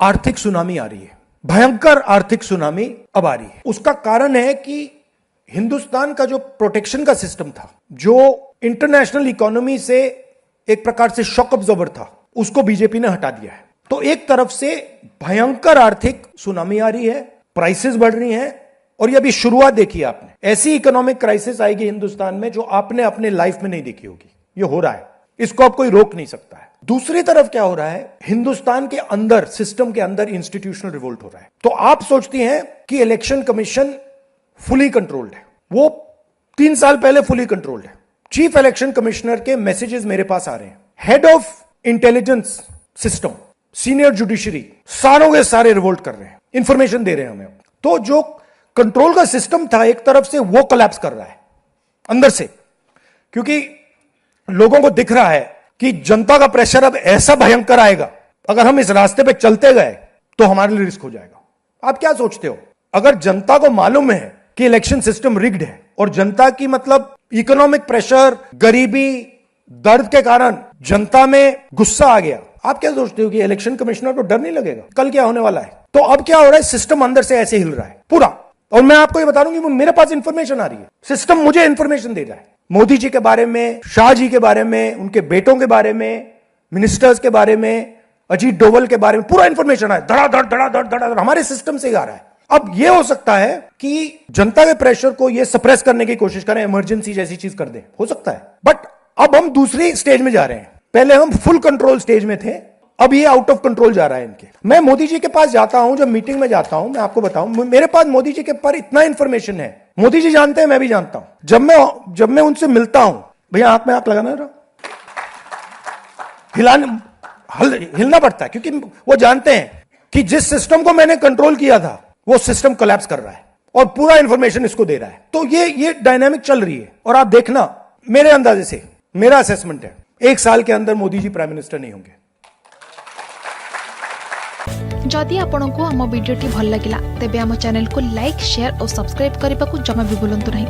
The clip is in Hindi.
आर्थिक सुनामी आ रही है, भयंकर आर्थिक सुनामी अब आ रही है। उसका कारण है कि हिंदुस्तान का जो प्रोटेक्शन का सिस्टम था, जो इंटरनेशनल इकोनॉमी से एक प्रकार से शॉक अब्जॉर्बर था, उसको बीजेपी ने हटा दिया है। तो एक तरफ से भयंकर आर्थिक सुनामी आ रही है, प्राइसेस बढ़ रही हैं, और ये अभी शुरुआत देखी आपने। ऐसी इकोनॉमिक क्राइसिस आएगी हिंदुस्तान में जो आपने अपने लाइफ में नहीं देखी होगी। ये हो रहा है, इसको अब कोई रोक नहीं सकता है। दूसरी तरफ क्या हो रहा है, हिंदुस्तान के अंदर, सिस्टम के अंदर इंस्टीट्यूशनल रिवोल्ट हो रहा है। तो आप सोचती हैं कि इलेक्शन कमीशन फुली कंट्रोल्ड है। वो 3 साल पहले फुली कंट्रोल्ड है। चीफ इलेक्शन कमिश्नर के मैसेजेस मेरे पास आ रहे हैं, head of intelligence system, senior judiciary, सारों के सारे रिवोल्ट कर रहे हैं, इंफॉर्मेशन दे रहे हैं हमें। तो जो कंट्रोल का सिस्टम था एक तरफ से, वो कोलैप्स कर रहा है अंदर से, क्योंकि लोगों को दिख रहा है कि जनता का प्रेशर अब ऐसा भयंकर आएगा, अगर हम इस रास्ते पे चलते गए तो हमारे लिए रिस्क हो जाएगा। आप क्या सोचते हो, अगर जनता को मालूम है कि इलेक्शन सिस्टम रिग्ड है और जनता की मतलब इकोनॉमिक प्रेशर, गरीबी, दर्द के कारण जनता में गुस्सा आ गया, आप क्या सोचते हो कि इलेक्शन कमिश्नर को डर नहीं लगेगा कल क्या होने वाला है? तो अब क्या हो रहा है, सिस्टम अंदर से ऐसे हिल रहा है पूरा। और मैं आपको ये बता दूं कि मेरे पास इंफॉर्मेशन आ रही है, सिस्टम मुझे इंफॉर्मेशन दे रहा है, मोदी जी के बारे में, शाह जी के बारे में, उनके बेटों के बारे में, मिनिस्टर्स के बारे में, अजीत डोवल के बारे में पूरा इंफॉर्मेशन है, धड़ाधड़ धड़ाधड़ धड़ाधड़ हमारे सिस्टम से आ रहा है। अब यह हो सकता है कि जनता के प्रेशर को यह सप्रेस करने की कोशिश करें, इमरजेंसी जैसी चीज कर दें, हो सकता है। बट अब हम दूसरी स्टेज में जा रहे हैं। पहले हम फुल कंट्रोल स्टेज में थे, अब ये आउट ऑफ कंट्रोल जा रहा है इनके। मैं मोदी जी के पास जाता हूं, जब मीटिंग में जाता हूं, मैं आपको बताऊं, मेरे पास मोदी जी के पर इतना इंफॉर्मेशन है, मोदी जी जानते हैं, मैं भी जानता हूं। जब मैं उनसे मिलता हूं, भैया आंख में आंख लगाना रहा, हिलना पड़ता है, क्योंकि वो जानते हैं कि जिस सिस्टम को मैंने कंट्रोल किया था वो सिस्टम कोलैप्स कर रहा है और पूरा इंफॉर्मेशन इसको दे रहा है। तो ये डायनामिक चल रही है। और आप देखना, मेरे अंदाजे से, मेरा असेसमेंट है, 1 साल के अंदर मोदी जी प्राइम मिनिस्टर नहीं होंगे। जदि आपंक आम भिडी भल लगा तेब आम चैनल को लाइक, शेयर और सब्सक्राइब करने को जमा भी भूलु नहीं।